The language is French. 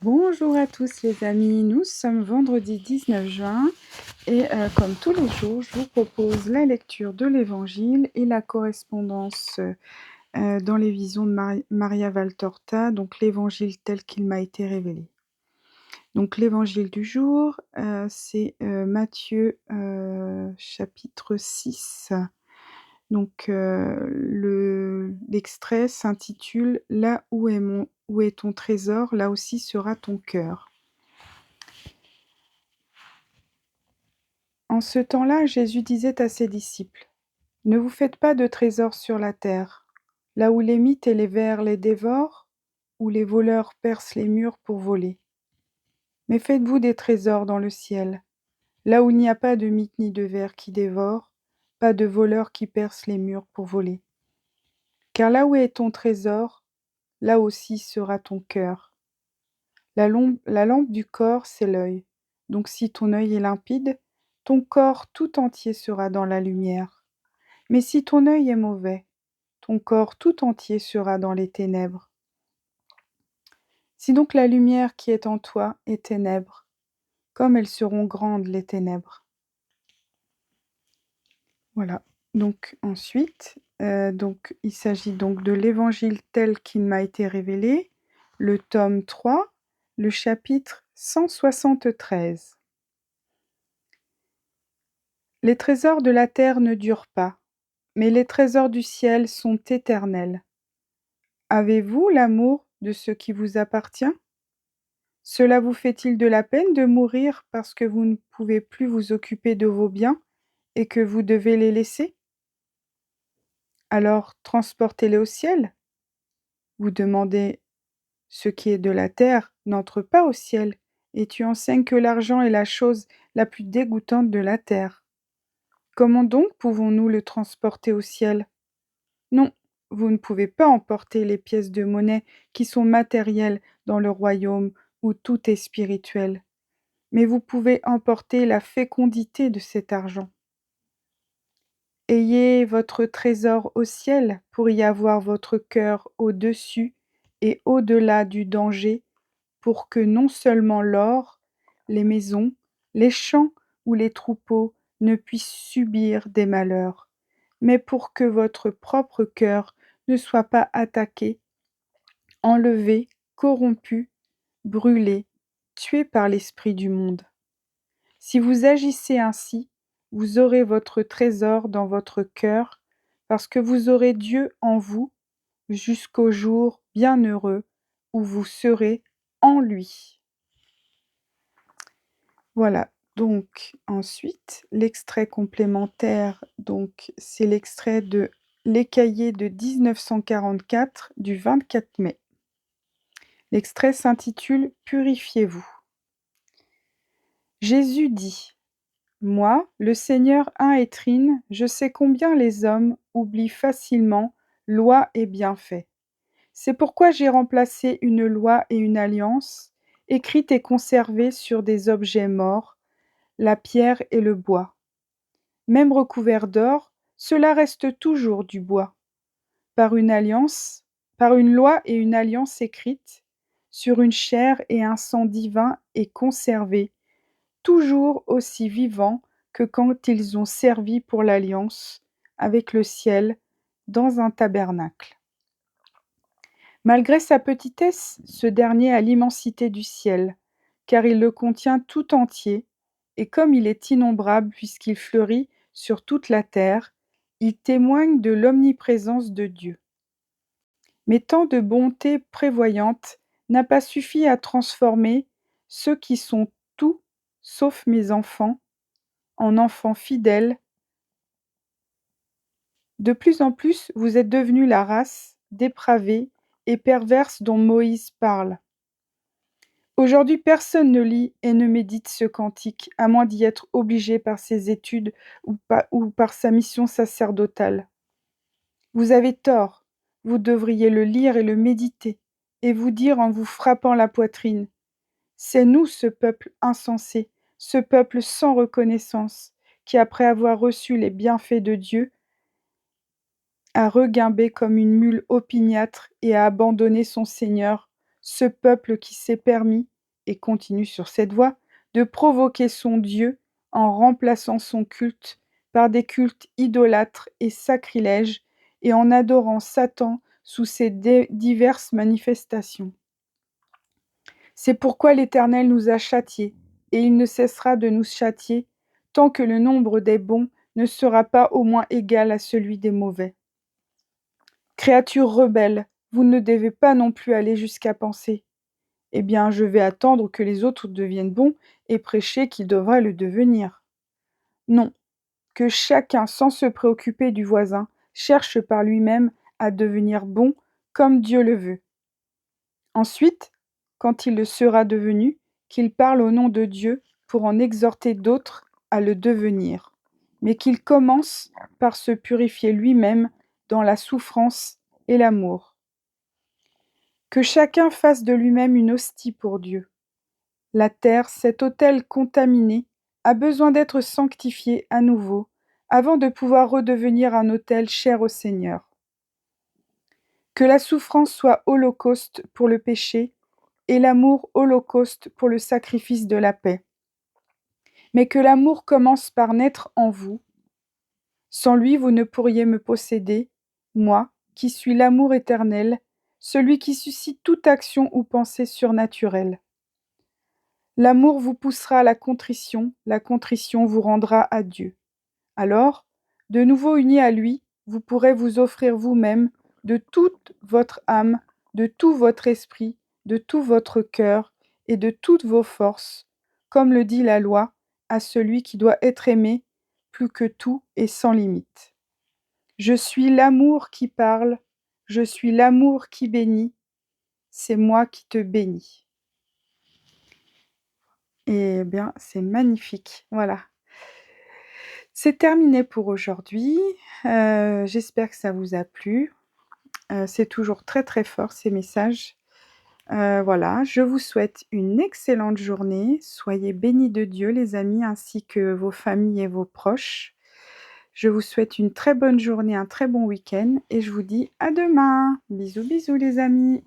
Bonjour à tous les amis, nous sommes vendredi 19 juin et comme tous les jours, je vous propose la lecture de l'Évangile et la correspondance dans les visions de Maria Valtorta, donc l'Évangile tel qu'il m'a été révélé. Donc l'Évangile du jour, c'est Matthieu chapitre 6. Donc l'extrait s'intitule « Là où est ton trésor, là aussi sera ton cœur ». En ce temps-là, Jésus disait à ses disciples : « Ne vous faites pas de trésors sur la terre, là où les mythes et les vers les dévorent, où les voleurs percent les murs pour voler. Mais faites-vous des trésors dans le ciel, là où il n'y a pas de mythes ni de vers qui dévorent, pas de voleurs qui percent les murs pour voler. Car là où est ton trésor, là aussi sera ton cœur. La lampe du corps, c'est l'œil. Donc si ton œil est limpide, ton corps tout entier sera dans la lumière. Mais si ton œil est mauvais, ton corps tout entier sera dans les ténèbres. Si donc la lumière qui est en toi est ténèbres, comme elles seront grandes les ténèbres. » Voilà. Donc ensuite, il s'agit donc de l'Évangile tel qu'il m'a été révélé, le tome 3, le chapitre 173. Les trésors de la terre ne durent pas, mais les trésors du ciel sont éternels. Avez-vous l'amour de ce qui vous appartient ? Cela vous fait-il de la peine de mourir parce que vous ne pouvez plus vous occuper de vos biens et que vous devez les laisser ? Alors transportez-les au ciel. Vous demandez : ce qui est de la terre n'entre pas au ciel, et tu enseignes que l'argent est la chose la plus dégoûtante de la terre. Comment donc pouvons-nous le transporter au ciel ? Non, vous ne pouvez pas emporter les pièces de monnaie qui sont matérielles dans le royaume où tout est spirituel, mais vous pouvez emporter la fécondité de cet argent. Ayez votre trésor au ciel pour y avoir votre cœur au-dessus et au-delà du danger, pour que non seulement l'or, les maisons, les champs ou les troupeaux ne puissent subir des malheurs, mais pour que votre propre cœur ne soit pas attaqué, enlevé, corrompu, brûlé, tué par l'esprit du monde. Si vous agissez ainsi, vous aurez votre trésor dans votre cœur, parce que vous aurez Dieu en vous, jusqu'au jour bienheureux où vous serez en lui. Voilà, donc ensuite, l'extrait complémentaire, donc c'est l'extrait de Les Cahiers de 1944 du 24 mai. L'extrait s'intitule « Purifiez-vous ». Jésus dit : « Moi, le Seigneur un et trine, je sais combien les hommes oublient facilement loi et bienfait. C'est pourquoi j'ai remplacé une loi et une alliance, écrites et conservées sur des objets morts, la pierre et le bois. Même recouvert d'or, cela reste toujours du bois. Par une loi et une alliance écrites, sur une chair et un sang divin et conservés, toujours aussi vivants que quand ils ont servi pour l'alliance avec le ciel dans un tabernacle. Malgré sa petitesse, ce dernier a l'immensité du ciel, car il le contient tout entier, et comme il est innombrable puisqu'il fleurit sur toute la terre, il témoigne de l'omniprésence de Dieu. Mais tant de bonté prévoyante n'a pas suffi à transformer ceux qui sont tout, sauf mes enfants, en enfants fidèles. De plus en plus, vous êtes devenus la race dépravée et perverse dont Moïse parle. Aujourd'hui, personne ne lit et ne médite ce cantique, à moins d'y être obligé par ses études ou par sa mission sacerdotale. Vous avez tort, vous devriez le lire et le méditer, et vous dire en vous frappant la poitrine : c'est nous ce peuple insensé, ce peuple sans reconnaissance, qui après avoir reçu les bienfaits de Dieu, a regimbé comme une mule opiniâtre et a abandonné son Seigneur, ce peuple qui s'est permis, et continue sur cette voie, de provoquer son Dieu en remplaçant son culte par des cultes idolâtres et sacrilèges et en adorant Satan sous ses diverses manifestations. C'est pourquoi l'Éternel nous a châtiés, et il ne cessera de nous châtier tant que le nombre des bons ne sera pas au moins égal à celui des mauvais. Créatures rebelles, vous ne devez pas non plus aller jusqu'à penser: eh bien, je vais attendre que les autres deviennent bons et prêcher qu'ils devraient le devenir. Non, que chacun, sans se préoccuper du voisin, cherche par lui-même à devenir bon comme Dieu le veut. Ensuite, quand il le sera devenu, qu'il parle au nom de Dieu pour en exhorter d'autres à le devenir, mais qu'il commence par se purifier lui-même dans la souffrance et l'amour. Que chacun fasse de lui-même une hostie pour Dieu. La terre, cet autel contaminé, a besoin d'être sanctifié à nouveau avant de pouvoir redevenir un autel cher au Seigneur. Que la souffrance soit holocauste pour le péché et l'amour holocauste pour le sacrifice de la paix. Mais que l'amour commence par naître en vous. Sans lui, vous ne pourriez me posséder, moi, qui suis l'amour éternel, celui qui suscite toute action ou pensée surnaturelle. L'amour vous poussera à la contrition vous rendra à Dieu. Alors, de nouveau unis à lui, vous pourrez vous offrir vous-même de toute votre âme, de tout votre esprit, de tout votre cœur et de toutes vos forces, comme le dit la loi, à celui qui doit être aimé plus que tout et sans limite. Je suis l'amour qui parle, je suis l'amour qui bénit, c'est moi qui te bénis. Eh bien, c'est magnifique, voilà. C'est terminé pour aujourd'hui, j'espère que ça vous a plu. C'est toujours très, très fort ces messages. Voilà, je vous souhaite une excellente journée. Soyez bénis de Dieu les amis, ainsi que vos familles et vos proches. Je vous souhaite une très bonne journée, un très bon week-end et je vous dis à demain. Bisous, bisous les amis.